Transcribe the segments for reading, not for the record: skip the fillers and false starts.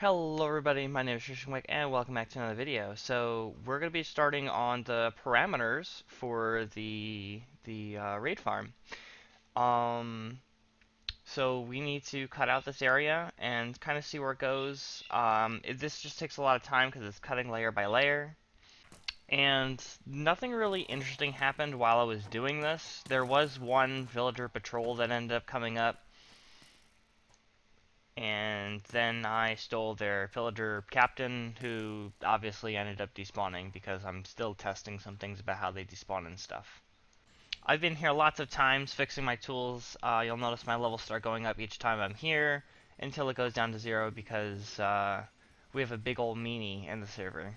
Hello everybody, my name is Trishan and welcome back to another video. So we're going to be starting on the parameters for the raid farm. Um, so we need to cut out this area and kind of see where it goes. This just takes a lot of time because it's cutting layer by layer. And nothing really interesting happened while I was doing this. There was one villager patrol that ended up coming up, and then I stole their villager captain, who obviously ended up despawning because I'm still testing some things about how they despawn and stuff. I've been here lots of times fixing my tools. You'll notice my levels start going up each time I'm here until it goes down to 0 because we have a big old meanie in the server.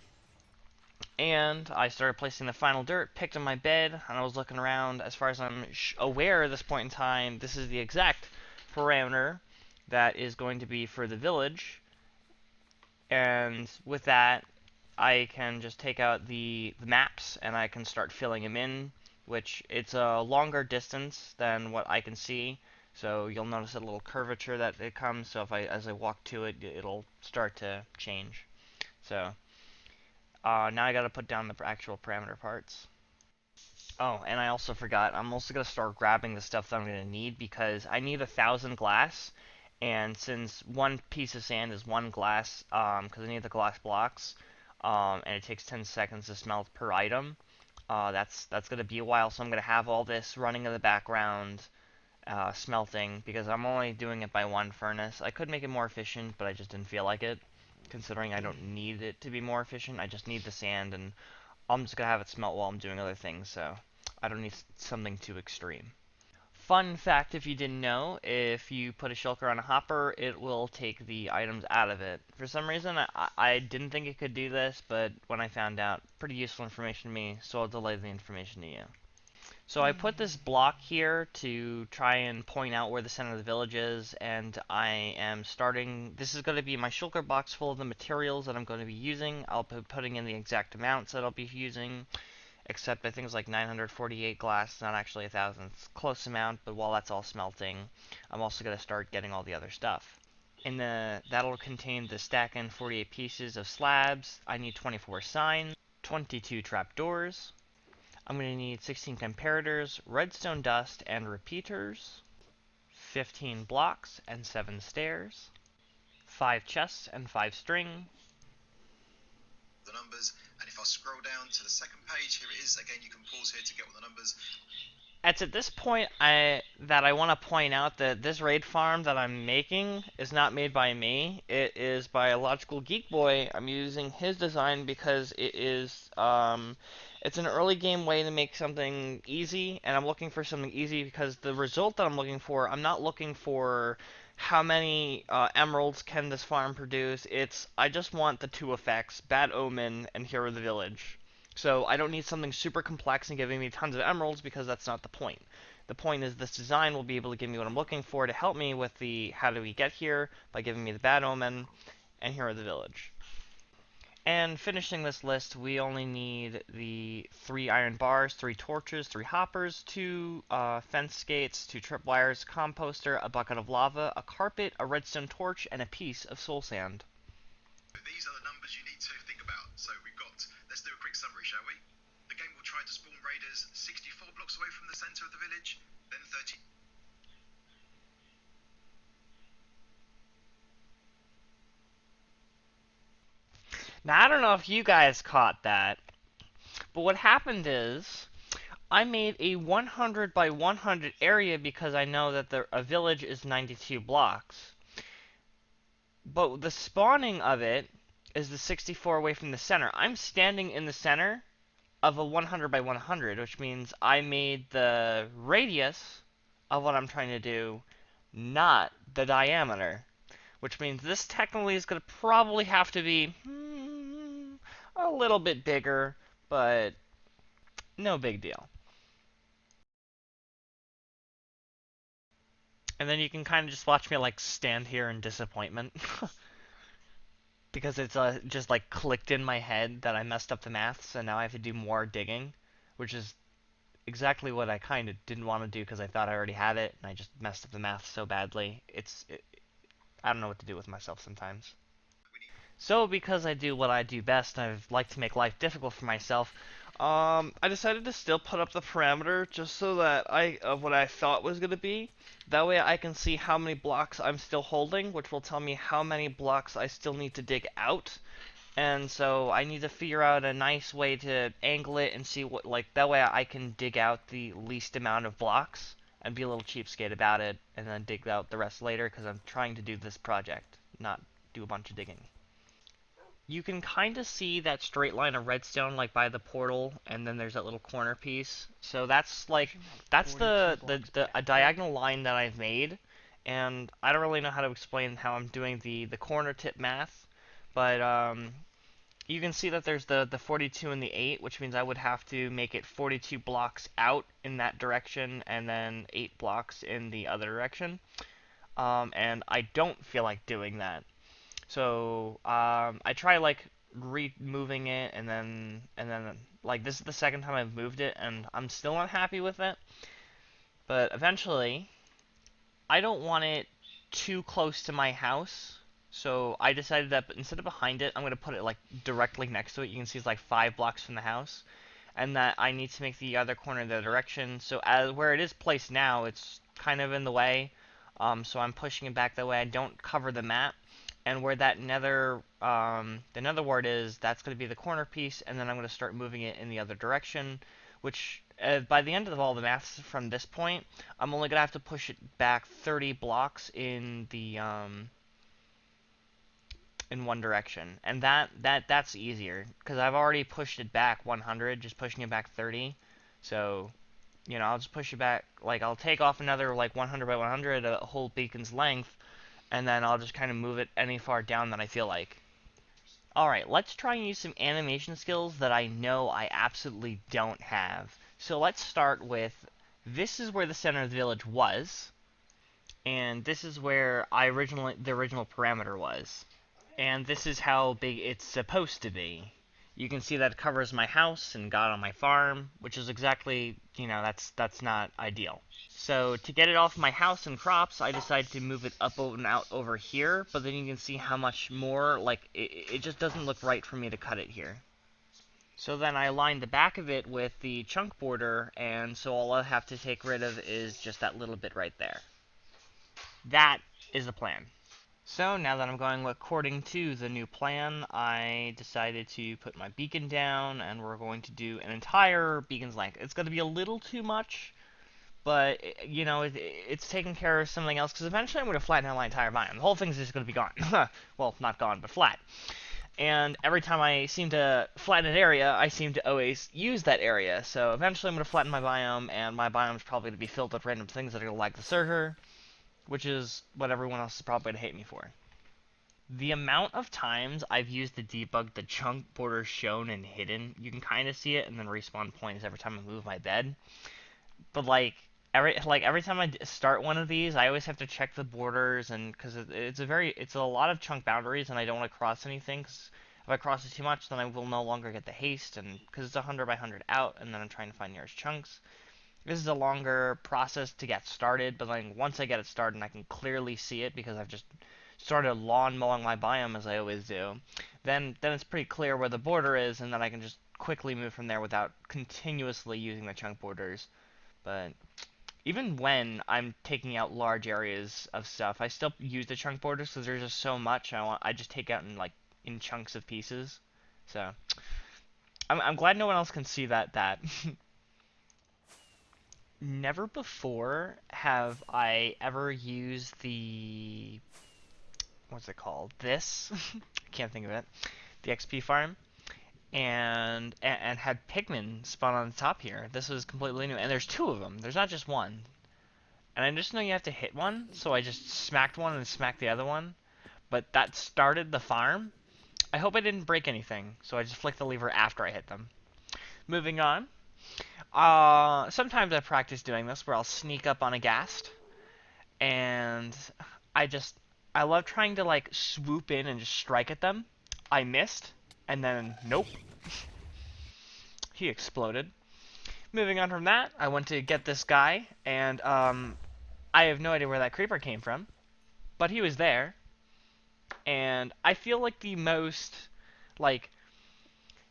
And I started placing the final dirt, picked on my bed, and I was looking around. As far as I'm aware at this point in time, this is the exact parameter that is going to be for the village. And with that, I can just take out the maps and I can start filling them in, which it's a longer distance than what I can see. So you'll notice a little curvature that it comes. So if as I walk to it, it'll start to change. So now I got to put down the actual parameter parts. Oh, and I also forgot, I'm also going to start grabbing the stuff that I'm going to need because I need 1,000 glass, and since one piece of sand is one glass, because I need the glass blocks, and it takes 10 seconds to smelt per item, that's going to be a while, so I'm going to have all this running in the background, smelting, because I'm only doing it by one furnace. I could make it more efficient, but I just didn't feel like it, considering I don't need it to be more efficient. I just need the sand, and I'm just gonna have it smelt while I'm doing other things, so I don't need something too extreme. Fun fact, if you didn't know, if you put a shulker on a hopper, it will take the items out of it. For some reason, I didn't think it could do this, but when I found out, pretty useful information to me, so I'll delay the information to you. So I put this block here to try and point out where the center of the village is, and I am starting, this is going to be my shulker box full of the materials that I'm going to be using. I'll be putting in the exact amounts that I'll be using, except I think it's like 948 glass, not actually 1,000. It's a close amount, but while that's all smelting, I'm also going to start getting all the other stuff. And that'll contain the stack and 48 pieces of slabs. I need 24 signs, 22 trapdoors. I'm going to need 16 comparators, redstone dust, and repeaters, 15 blocks and 7 stairs, 5 chests and 5 string. The numbers, and if I scroll down to the second page, here it is. Again, you can pause here to get all the numbers. It's at this point I want to point out that this raid farm that I'm making is not made by me. It is by a Logical Geek Boy. I'm using his design because it is it's an early game way to make something easy, and I'm looking for something easy because the result that I'm looking for, I'm not looking for how many emeralds can this farm produce. I just want the two effects, Bad Omen and Hero of the Village. So I don't need something super complex and giving me tons of emeralds because that's not the point. The point is this design will be able to give me what I'm looking for to help me with the how do we get here by giving me the Bad Omen and Here are the Village. And finishing this list, we only need the 3 iron bars, 3 torches, 3 hoppers, 2 fence gates, 2 tripwires, composter, a bucket of lava, a carpet, a redstone torch, and a piece of soul sand. These are the numbers you need to think about. So let's do a quick summary, shall we? The game will try to spawn raiders 64 blocks away from the center of the village, then 30. Now, I don't know if you guys caught that, but what happened is I made a 100 by 100 area because I know that a village is 92 blocks. But the spawning of it is the 64 away from the center. I'm standing in the center of a 100 by 100, which means I made the radius of what I'm trying to do, not the diameter. Which means this technically is going to probably have to be a little bit bigger, but no big deal. And then you can kind of just watch me like stand here in disappointment. Because it's just like clicked in my head that I messed up the maths and now I have to do more digging, which is exactly what I kind of didn't want to do because I thought I already had it and I just messed up the math so badly. I don't know what to do with myself sometimes. We So, because I do what I do best, and I like to make life difficult for myself, I decided to still put up the parameter just so that of what I thought was gonna be. That way, I can see how many blocks I'm still holding, which will tell me how many blocks I still need to dig out. And so I need to figure out a nice way to angle it and see what, like, that way I can dig out the least amount of blocks and be a little cheapskate about it, and then dig out the rest later because I'm trying to do this project, not do a bunch of digging. You can kind of see that straight line of redstone like by the portal, and then there's that little corner piece. So that's like that's 42 the blocks a back. diagonal line that I've made, and I don't really know how to explain how I'm doing the corner tip math, but you can see that there's the 42 and the 8, which means I would have to make it 42 blocks out in that direction and then 8 blocks in the other direction. And I don't feel like doing that. So I try like removing it, and then like this is the second time I've moved it, and I'm still not happy with it. But eventually, I don't want it too close to my house. So I decided that instead of behind it, I'm gonna put it like directly next to it. You can see it's like 5 blocks from the house, and that I need to make the other corner the direction. So as where it is placed now, it's kind of in the way. So I'm pushing it back that way I don't cover the map. And where that the nether wart is, that's going to be the corner piece, and then I'm going to start moving it in the other direction, which by the end of all the maths from this point, I'm only going to have to push it back 30 blocks in one direction, and that's easier because I've already pushed it back 100, just pushing it back 30. So, I'll just push it back, like I'll take off another like 100 by 100, a whole beacon's length, and then I'll just kind of move it any far down that I feel like. Alright, let's try and use some animation skills that I know I absolutely don't have. So let's start with, this is where the center of the village was, and this is where the original parameter was. And this is how big it's supposed to be. You can see that it covers my house and got on my farm, which is exactly, that's not ideal. So to get it off my house and crops, I decided to move it up and out over here, but then you can see how much more, like, it just doesn't look right for me to cut it here. So then I aligned the back of it with the chunk border, and so all I have to take rid of is just that little bit right there. That is the plan. So now that I'm going according to the new plan, I decided to put my beacon down, and we're going to do an entire beacon's length. It's going to be a little too much, but it's taking care of something else, because eventually I'm going to flatten out my entire biome. The whole thing's just going to be gone. Well, not gone, but flat. And every time I seem to flatten an area, I seem to always use that area. So eventually I'm going to flatten my biome, and my biome's probably going to be filled with random things that are going to lag the server, which is what everyone else is probably going to hate me for. The amount of times I've used to debug the chunk borders shown and hidden, you can kind of see it, and then respawn points every time I move my bed. But every time I start one of these, I always have to check the borders, and because it's a lot of chunk boundaries, and I don't want to cross anything. Cause if I cross it too much, then I will no longer get the haste, and because it's 100 by 100 out, and then I'm trying to find nearest chunks. This is a longer process to get started, but then once I get it started, and I can clearly see it because I've just started lawn mowing my biome as I always do. Then it's pretty clear where the border is, and then I can just quickly move from there without continuously using the chunk borders. But even when I'm taking out large areas of stuff, I still use the chunk borders because there's just so much I just take out in chunks of pieces. So I'm glad no one else can see that. Never before have I ever used the, what's it called? This I can't think of it. The XP farm, and had pigmen spawn on the top here. This was completely new, and there's two of them. There's not just one. And I just know you have to hit one, so I just smacked one and smacked the other one. But that started the farm. I hope I didn't break anything, so I just flicked the lever after I hit them. Moving on. Sometimes I practice doing this where I'll sneak up on a ghast, and I just I love trying to like swoop in and just strike at them. I missed, and then nope, he exploded. Moving on from that, I went to get this guy, and I have no idea where that creeper came from, but he was there. And I feel like the most like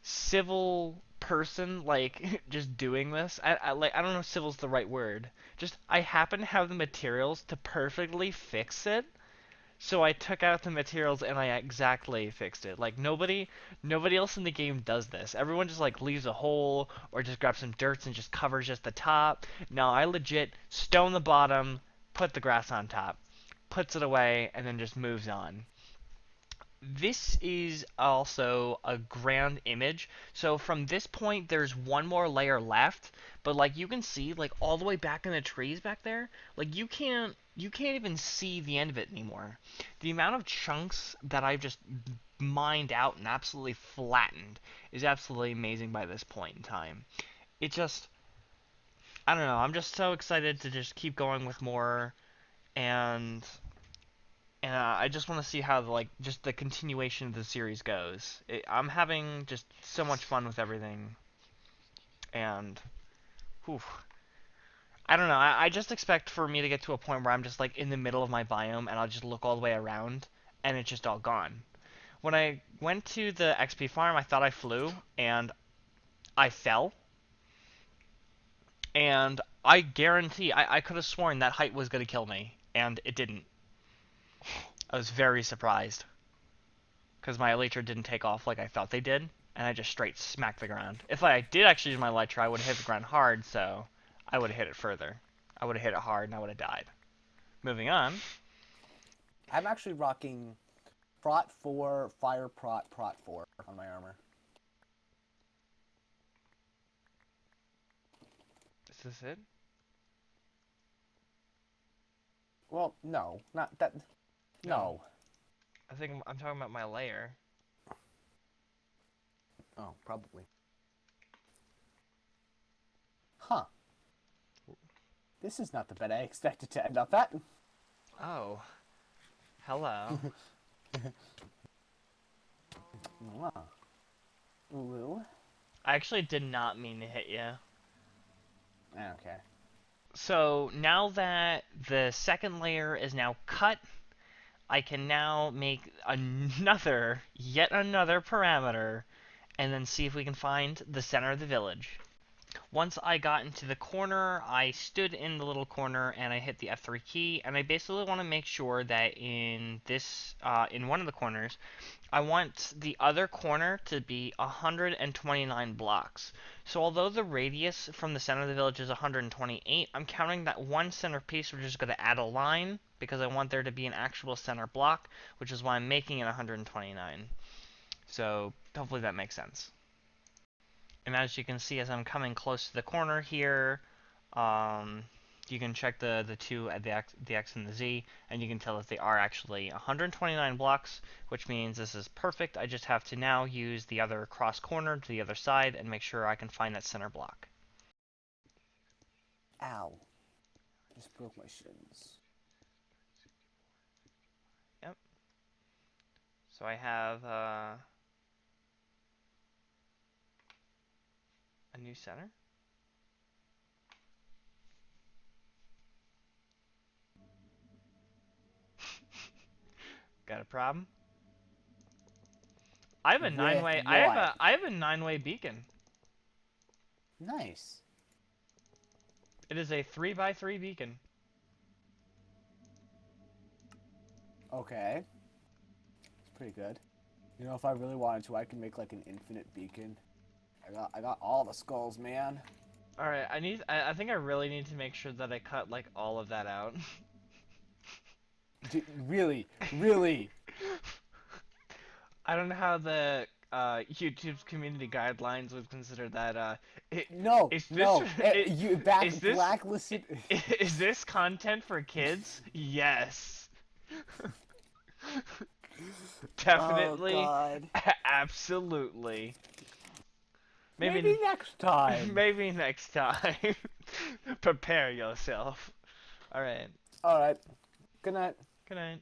civil person like just doing this. I don't know if civil's the right word. Just I happen to have the materials to perfectly fix it. So I took out the materials and I exactly fixed it. Like nobody else in the game does this. Everyone just like leaves a hole or just grabs some dirt and just covers just the top. No, I legit stone the bottom, put the grass on top, puts it away, and then just moves on. This is also a grand image. So from this point, there's one more layer left, but like you can see, like all the way back in the trees back there, like you can't even see the end of it anymore. The amount of chunks that I've just mined out and absolutely flattened is absolutely amazing by this point in time. It just, I don't know. I'm just so excited to just keep going with more, and I just want to see how like just the continuation of the series goes. I'm having just so much fun with everything, and whew, I don't know. I just expect for me to get to a point where I'm just like in the middle of my biome, and I'll just look all the way around, and it's just all gone. When I went to the XP farm, I thought I flew, and I fell, and I guarantee I could have sworn that height was gonna kill me, and it didn't. I was very surprised, because my elytra didn't take off like I thought they did, and I just straight smacked the ground. If I did actually use my elytra, I would have hit the ground hard, so I would have hit it further. I would have hit it hard, and I would have died. Moving on. I'm actually rocking Prot 4, Fire Prot 4 on my armor. Is this it? Well, no, not that. No. No. I think I'm talking about my layer. Oh, probably. Huh. This is not the bed I expected to end up at. Oh. Hello. Wow. Ooh. I actually did not mean to hit you. Okay. So now that the second layer is now cut, I can now make yet another parameter, and then see if we can find the center of the village. Once I got into the corner, I stood in the little corner and I hit the F3 key, and I basically want to make sure that in one of the corners, I want the other corner to be 129 blocks. So although the radius from the center of the village is 128, I'm counting that one center piece, which is going to add a line, because I want there to be an actual center block, which is why I'm making it 129. So hopefully that makes sense. And as you can see, as I'm coming close to the corner here, um, you can check the two at the X and the Z, and you can tell that they are actually 129 blocks, which means this is perfect. I just have to now use the other cross corner to the other side and make sure I can find that center block. Ow. I just broke my shins. Yep. So I have a new center. Got a problem? I have a With nine-way. what? I have a nine-way beacon. Nice. It is a 3x3 beacon. Okay. It's pretty good. You know, if I really wanted to, I could make like an infinite beacon. I got all the skulls, man. All right, I think I really need to make sure that I cut like all of that out. Really, really. I don't know how the YouTube's community guidelines would consider that. No, Is this no. You back is this blacklisted. is this content for kids? Yes. Oh Definitely. God. Absolutely. Maybe next time. Maybe next time. Prepare yourself. All right. All right. Good night. Good night.